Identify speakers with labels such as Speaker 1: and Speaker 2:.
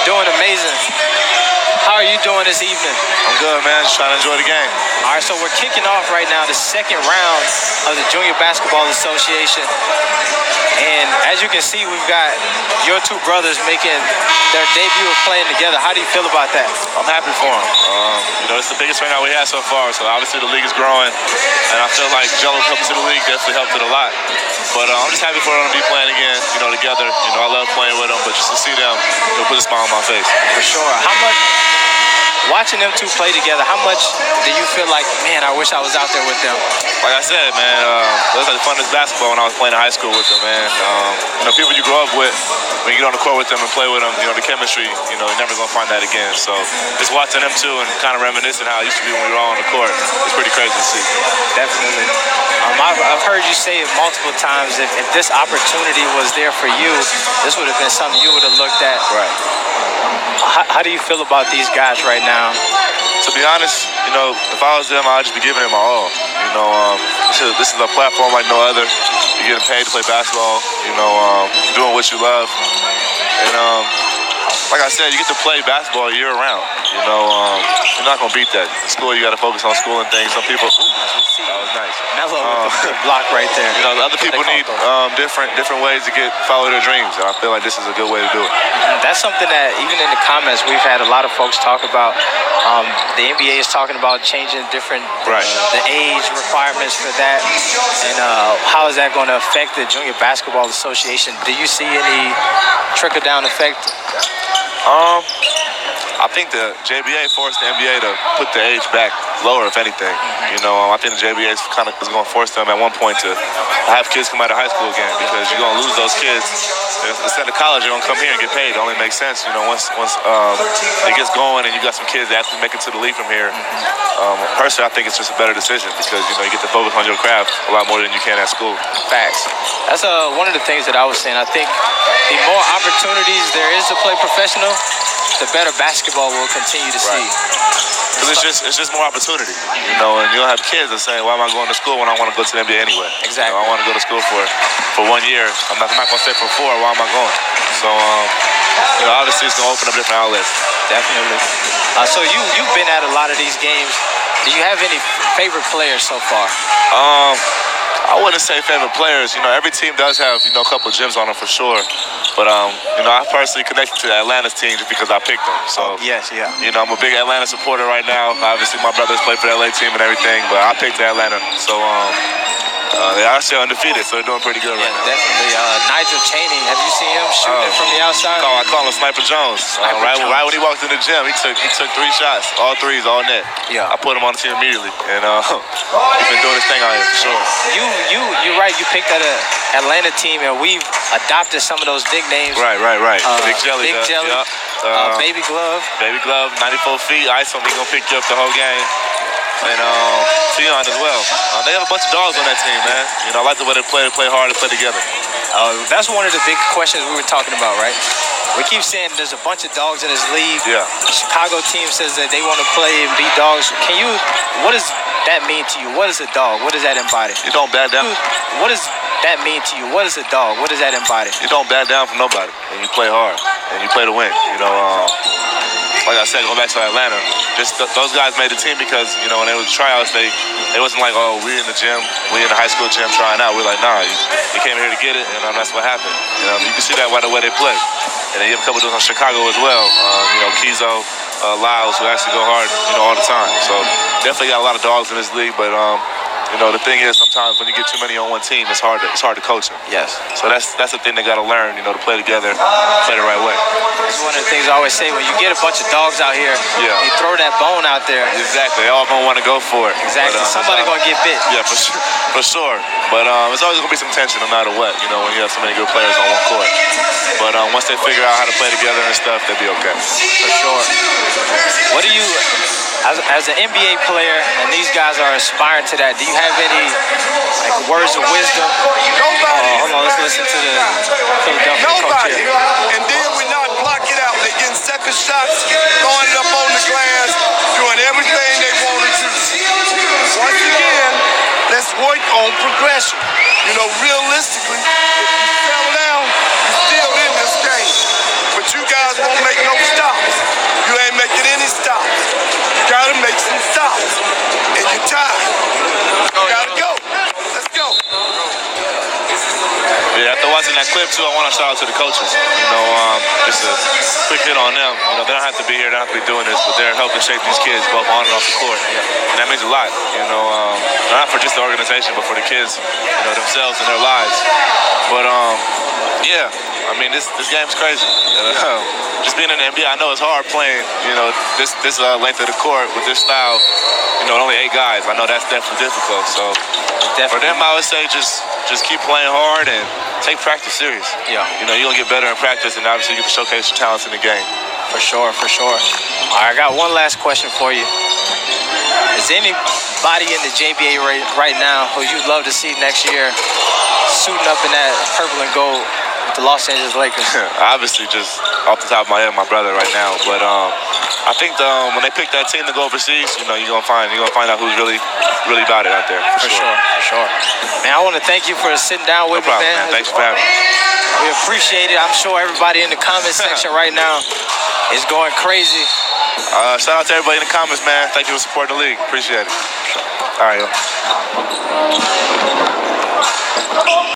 Speaker 1: Doing amazing. How are you doing this evening?
Speaker 2: I'm good, man. Just trying to enjoy the game.
Speaker 1: All right, so we're kicking off right now the second round of the Junior Basketball Association. And as you can see, we've got your two brothers making their debut of playing together. How do you feel about that?
Speaker 2: I'm happy for them. It's the biggest turnout we had so far, so obviously the league is growing, and I feel like Jello coming to the league definitely helped it a lot. But I'm just happy for them to be playing again, together. I love playing with them, but just to see them, it'll put a smile on my face.
Speaker 1: For sure. Watching them two play together, how much do you feel like, man, I wish I was out there with them?
Speaker 2: Like I said, man, it was like the funnest basketball when I was playing in high school with them, man. People you grow up with, when you get on the court with them and play with them, the chemistry, you're never going to find that again. So just watching them two and kind of reminiscing how it used to be when we were all on the court, it's pretty crazy to see.
Speaker 1: Definitely. I've heard you say it multiple times, if this opportunity was there for you, this would have been something you would have looked at.
Speaker 2: Right.
Speaker 1: How do you feel about these guys right now?
Speaker 2: To be honest, if I was them, I'd just be giving it my all. This is a platform like no other. You're getting paid to play basketball, doing what you love. And like I said, you get to play basketball year round. You're not going to beat that. In school, you got to focus on school and things. Some people, that was nice.
Speaker 1: Mellow with the big block right there.
Speaker 2: Other people need different ways to follow their dreams, and I feel like this is a good way to do it.
Speaker 1: That's something that even in the comments we've had a lot of folks talk about. The NBA is talking about changing the age requirements for that, and how is that going to affect the Junior Basketball Association? Do you see any trickle-down effect?
Speaker 2: I think the JBA forced the NBA to put the age back lower, if anything. I think the JBA is going to force them at one point to have kids come out of high school again, because you're going to lose those kids. Instead of college, you're going to come here and get paid. It only makes sense, once it gets going and you got some kids that actually make it to the league from here. Personally, I think it's just a better decision because, you get to focus on your craft a lot more than you can at school.
Speaker 1: Facts. That's one of the things that I was saying. I think the more opportunities there is to play professional, the better basketball we'll continue to see.
Speaker 2: Because it's just more opportunity, and you'll have kids that say, why am I going to school when I want to go to the NBA anyway?
Speaker 1: Exactly.
Speaker 2: I want to go to school for 1 year. I'm not going to stay for 4. Why am I going? So, obviously it's going to open up different outlets.
Speaker 1: Definitely. So you've been at a lot of these games. Do you have any favorite players so far?
Speaker 2: I wouldn't say favorite players. Every team does have, a couple of gems on them for sure. But, I personally connected to the Atlanta's team just because I picked them. So,
Speaker 1: yes, yeah.
Speaker 2: I'm a big Atlanta supporter right now. Obviously, my brothers play for the LA team and everything, but I picked Atlanta. So, they're actually undefeated, so they're doing pretty good right now.
Speaker 1: Definitely. Nigel Chaney, have you seen him shooting from the outside?
Speaker 2: I call him Sniper Jones. Right when he walked in the gym, he took 3 shots, all threes, all net.
Speaker 1: Yeah.
Speaker 2: I put him on the team immediately, and he's been doing his thing out here for sure.
Speaker 1: You're right. You picked that Atlanta team, and we've adopted some of those nicknames.
Speaker 2: Right. Big Jelly.
Speaker 1: Yep. Baby Glove.
Speaker 2: Baby Glove, 94 feet. Ice him, he's going to pick you up the whole game. And Tion as well. They have a bunch of dogs on that team, man. I like the way they play hard, and play together.
Speaker 1: That's one of the big questions we were talking about, right? We keep saying there's a bunch of dogs in this league.
Speaker 2: Yeah.
Speaker 1: The Chicago team says that they want to play and be dogs. What does that mean to you? What is a dog? What does that embody?
Speaker 2: You don't back down.
Speaker 1: What does that mean to you? What is a dog? What does that embody?
Speaker 2: You don't back down from nobody, and you play hard, and you play to win. Like I said, going back to Atlanta, just those guys made the team because, when they was tryouts, they wasn't like, oh, we in the gym, we in the high school gym trying out. We're like, nah, you came here to get it, and that's what happened. You can see that by the way they play. And then you have a couple of those on Chicago as well. Kizo, Lyles, who actually go hard, all the time. So definitely got a lot of dogs in this league, but the thing is, sometimes when you get too many on one team, it's hard to coach them.
Speaker 1: Yes.
Speaker 2: So that's the thing they got to learn, to play together, play the right way.
Speaker 1: It's one of the things I always say, when you get a bunch of dogs out here, you throw that bone out there.
Speaker 2: Exactly. They all going to want to go for it.
Speaker 1: Exactly. Somebody going to get bit.
Speaker 2: Yeah, for sure. But it's always going to be some tension no matter what, when you have so many good players on one court. But once they figure out how to play together and stuff, they'll be okay.
Speaker 1: For sure. What do you... As an NBA player, and these guys are aspiring to that, do you have any words of wisdom? Hold on, let's listen to the Philadelphia coach here.
Speaker 3: And then we not block it out. They're getting second shots, throwing it up on the glass, doing everything they want to do. Once again, let's work on progression. Realistically, if you settle down, you're still in this game. But you guys won't make no stop.
Speaker 2: that clip too, I want to shout out to the coaches. You know, just a quick hit on them. You know, they don't have to be here, they don't have to be doing this, but they're helping shape these kids both on and off the court. And that means a lot. You know, not for just the organization, but for the kids, you know, themselves and their lives. But yeah, I mean, this game's crazy. Just being in the NBA, I know it's hard playing, you know, this length of the court with this style. You know, only 8 guys. I know that's definitely difficult. So for them, I would say just keep playing hard and take practice serious.
Speaker 1: Yeah.
Speaker 2: You know, you're gonna get better in practice, and obviously you get to showcase your talents in the game.
Speaker 1: For sure, for sure. All right, I got one last question for you. Is there anybody in the JBA right now who you'd love to see next year suiting up in that purple and gold with the Los Angeles Lakers?
Speaker 2: Obviously, just off the top of my head, my brother right now. But I think when they pick that team to go overseas, you know, you're gonna find out who's really about it out there.
Speaker 1: For sure. Man, I want to thank you for sitting down with
Speaker 2: no problem,
Speaker 1: me, man.
Speaker 2: Thanks for having me.
Speaker 1: We appreciate it. I'm sure everybody in the comment section right now is going crazy.
Speaker 2: Shout out to everybody in the comments, man. Thank you for supporting the league. Appreciate it. All right, yo.